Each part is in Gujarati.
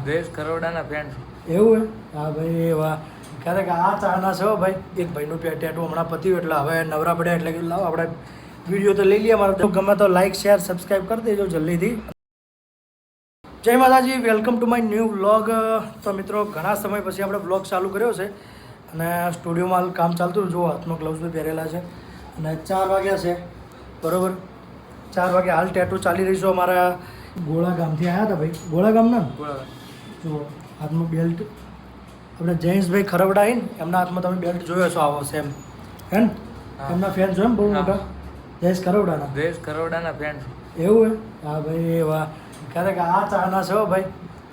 દેશ કરોડાના ફેન એવું હે હા ભાઈ વાહ ક્યારેક આ ચાના છે હો ભાઈ એક ભાઈનું ટેટુ હમણાં પત્યું એટલે હવે નવરા પડ્યા એટલે કીધું લાવો આપણે વિડીયો તો લઈ લઈએ મારો ગમે તો લાઈક શેર સબસ્ક્રાઈબ કરી દેજો જલ્દીથી. જય માતાજી, welcome to my new vlog. તો મિત્રો ઘણા સમય પછી આપણે વ્લોગ ચાલુ કર્યો છે અને સ્ટુડિયોમાં કામ ચાલતું જો હાથમાં ગ્લવ્સ બી પહેરેલા છે અને 4 વાગ્યા છે બરાબર. 4 વાગે હાલ ટેટુ ચાલી રહી છે અમારા ગોળા ગામથી આવ્યા હતા ભાઈ. ગોળા ગામના જો હાથમાં બેલ્ટ આપણે જયેશભાઈ ખરવડા ને એમના હાથમાં તમે બેલ્ટ જોયો છો આવો સેમ હે ને એમના ફેન છો એમ બહુ મોટા જયેશ કરોડાના ફેન. એવું હે હા ભાઈ વાહ ક્યારેક આ ચાના છે હો ભાઈ.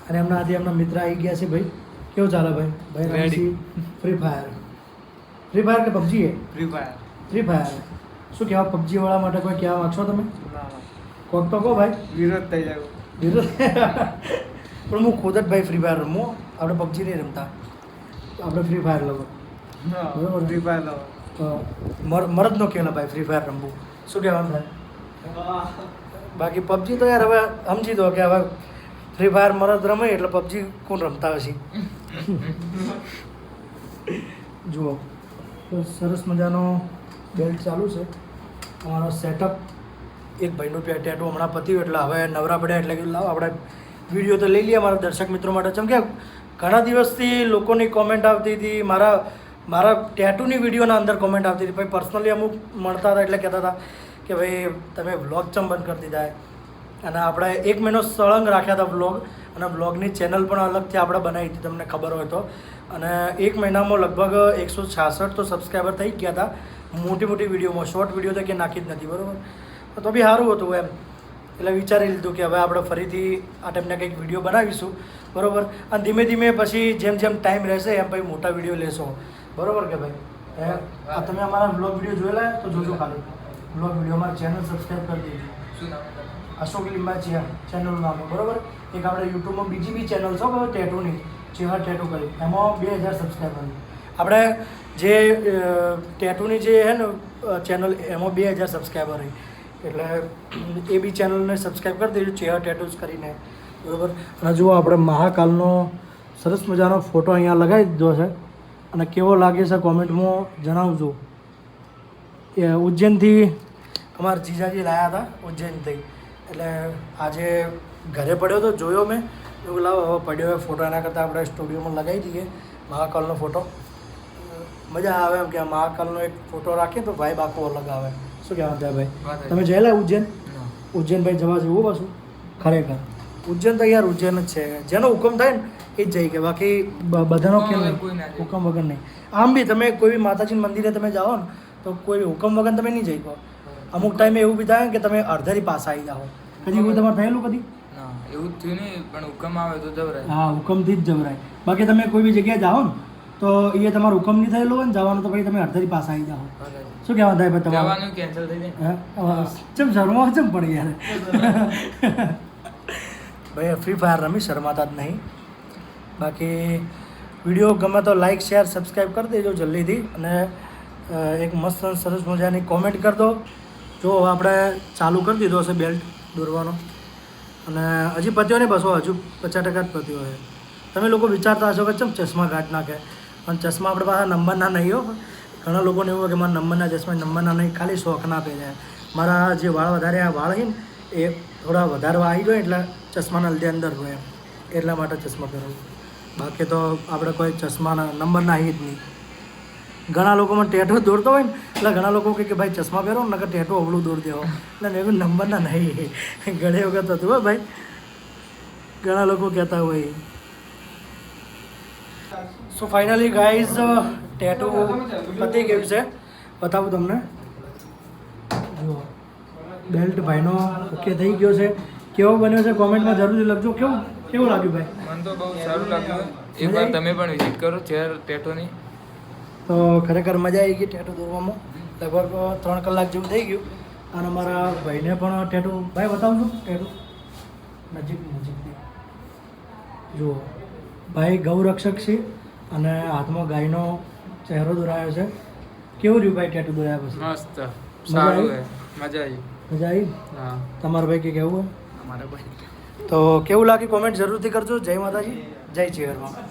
અને એમના આથી એમના મિત્ર આવી ગયા છે ભાઈ. કેવું ચાલે ભાઈ? ભાઈ ફ્રી ફાયર કે પબજી હે? ફ્રી ફાયર શું કહેવા પબજી વાળા માટે કોઈ કહેવા માગશો તમે? કોક તો કહો ભાઈ. વિરોધ થઈ જાય વિરોધ પણ હું ખુદ જ ભાઈ ફ્રી ફાયર રમું. આપણે પબજી નહીં રમતા, આપણે ફ્રી ફાયર લવો બરોબર. ફ્રી ફાયર લવો મરદનો ખેલ ભાઈ ફ્રી ફાયર રમવું. શું કહેવાનું થાય? બાકી પબજી તો યાર હવે સમજી દો કે હવે ફ્રી ફાયર મરદ રમે એટલે પબજી કોણ રમતા હશે. જુઓ તો સરસ મજાનો બેલ્ટ ચાલુ છે અમારો સેટઅપ. એક ભાઈનું ટેટુ હમણાં પત્યું એટલે હવે નવરા પડ્યા એટલે કીધું લાવો આપણે વિડીયો તો લઈ લઈએ મારા દર્શક મિત્રો માટે. જેમ કે ઘણા દિવસથી લોકોની કોમેન્ટ આવતી હતી, મારા ટેટુની વિડીયોના અંદર કોમેન્ટ આવતી હતી. ભાઈ પર્સનલી અમુક મળતા હતા એટલે કહેતા હતા કે ભાઈ તમે વ્લોગ ચમ બંધ કરી દીધા. અને આપણે 1 મહિનો સળંગ રાખ્યા હતા વ્લોગ અને વ્લોગની ચેનલ પણ અલગથી આપણે બનાવી હતી તમને ખબર હોય તો. અને 1 મહિનામાં લગભગ 166 તો સબસ્ક્રાઈબર થઈ ગયા હતા. મોટી વિડીયોમાં શોર્ટ વિડીયો તો કે નાખી જ નથી બરાબર. તો બી સારું હતું એમ એટલે વિચારી લીધું કે હવે આપણે ફરીથી આ ટાઈપના કંઈક વિડીયો બનાવીશું બરાબર. અને ધીમે ધીમે પછી જેમ ટાઈમ રહેશે એમ પછી મોટા વિડીયો લેશો બરાબર કે ભાઈ. આ તમે અમારા બ્લોગ વિડીયો જોયેલા તો જોજો ખાલી બ્લોગ વિડીયો અમારી ચેનલ સબસ્ક્રાઈબ કરી દેજો. શું નામ? અશોક લીંબા ચેનલનું નામ બરાબર. એક આપણે યુટ્યુબમાં બીજી બી ચેનલ છે બરાબર ટેટુની, ચેહરા ટેટુ કરી, એમાં 2000 સબસ્ક્રાઈબર. આપણે જે ટેટુની જે છે ને ચેનલ એમાં 2000 સબસ્ક્રાઈબર રહી એટલે એ બી ચેનલને સબસ્ક્રાઈબ કરી દેજો ચેહરા ટેટુસ કરીને બરાબર. અને જુઓ આપણે મહાકાલનો સરસ મજાનો ફોટો અહીંયા લગાવી દીધો છે અને કેવો લાગે છે કોમેન્ટમાં જણાવજો. એ ઉજ્જૈનથી અમારા જીજાજી લાવ્યા હતા ઉજ્જૈનથી એટલે આજે ઘરે પડ્યો તો જોયો મેં એવું લાવો હવે પડ્યો હોય ફોટો એના કરતાં આપણે સ્ટુડિયોમાં લગાવી દઈએ મહાકાલનો ફોટો. મજા આવે એમ કે મહાકાલનો એક ફોટો રાખીએ તો ભાઈ આખો અલગ આવે. શું કહેવાનું થાય ભાઈ? તમે જયેલા ઉજ્જૈન ભાઈ જવા જેવું પાછું ખરેખર ઉજ્જૈન તો યાર ઉજ્જૈન જ છે. જેનો હુકમ થાય ને એ જ જઈ કે બાકી બધાનો ખેલ નહીં, હુકમ વગર નહીં. આમ બી તમે કોઈ બી માતાજીના મંદિરે તમે જાઓ ને તો કોઈ હુકમ વગર તમે નહીં જઈ કહો. અમુક ટાઈમે એવું બી થાય કે તમે અડધારી પાસ આવી જાઓ. કદી કોઈ તમારે થયેલું કદી? ના એવું જ થયું નહીં પણ હુકમ આવે તો જવરાય. હા હુકમથી જ જવરાય. બાકી તમે કોઈ બી જગ્યાએ જાઓ ને તો એ તમારું હુકમ નહીં થયેલું હોય ને જવાનું તો ભાઈ તમે અડધારી પાસ આવી જાઓ. શું કહેવાનું થાય ભાઈ તમારું? જવાનું કેન્સલ થઈ જાય. ચમ શરમા ચમ પડી યાર. ભાઈ ફ્રી ફાયર રમી શરમાતા જ નહીં. બાકી વિડીયો ગમે તો લાઈક શેર સબસ્ક્રાઈબ કરી દેજો જલ્દીથી. અને એક મસ્ત સરસ મજાની કોમેન્ટ કરી દો. જો આપણે ચાલુ કરી દીધો હશે બેલ્ટ દોરવાનો અને હજી પત્યો નહીં, બસો હજુ 50% જ પત્યો હોય. તમે લોકો વિચારતા હશો કે ચમ ચશ્મા કાઢ નાખે પણ ચશ્મા આપણે પાસે નંબરના નહીં હો. ઘણા લોકોને એવું હોય કે મારા નંબરના ચશ્મા નંબરના નહીં, ખાલી શોખના પહેર્યા. મારા જે વાળ વધારે આ વાળ છે ને એ થોડા વધારે આવી ગયો એટલે ચશ્માના લીધે અંદર હોય એટલા માટે ચશ્મા પહેરવું. બાકી તો આપણે કોઈ ચશ્માના નંબરના આવી જ નહીં. ઘણા લોકોમાં ટેટો દોરતો હોય ને એટલે ઘણા લોકો કે ભાઈ ચશ્મા પહેરો ને નકર ટેટો અવળું દોર દેવો એટલે એવું નંબરના નહીં. ઘણી વખત હતું હોય ભાઈ, ઘણા લોકો કહેતા હોય. સો ફાઇનલી ગાઈઝ ટેટુ પતી ગયું છે. બતાવું તમને. જુઓ બેલ્ટ ભાઈનો ઓકે થઈ ગયો છે. કેવો બન્યો છે કોમેન્ટમાં જરૂરથી લખજો. કેવું લાગ્યું ભાઈ? મને તો બહુ સારું લાગ્યું. એકવાર તમે પણ વિઝિટ કરો ચેર ટેટોની. તો ખરેખર મજા આવી ગઈ ટેટુ દોરવામાં. લગભગ 3 કલાક જેવું થઈ ગયું. અને મારા ભાઈને પણ ટેટુ ભાઈ બતાવજો. ટેટુ નજીકથી જુઓ ભાઈ ગૌરક્ષક છે અને હાથમાં ગાયનો ચહેરો દોરાયો છે. કેવું રહ્યું ભાઈ ટેટુ દોર્યા પછી? મસ્ત સારું છે. મજા આવી. મજા આવી? હા. તમારા ભાઈ કે કેવું હોય? અમારા ભાઈ તો કેવું લાગે કોમેન્ટ જરૂરથી કરજો. જય માતાજી, જય ચેહરમાં.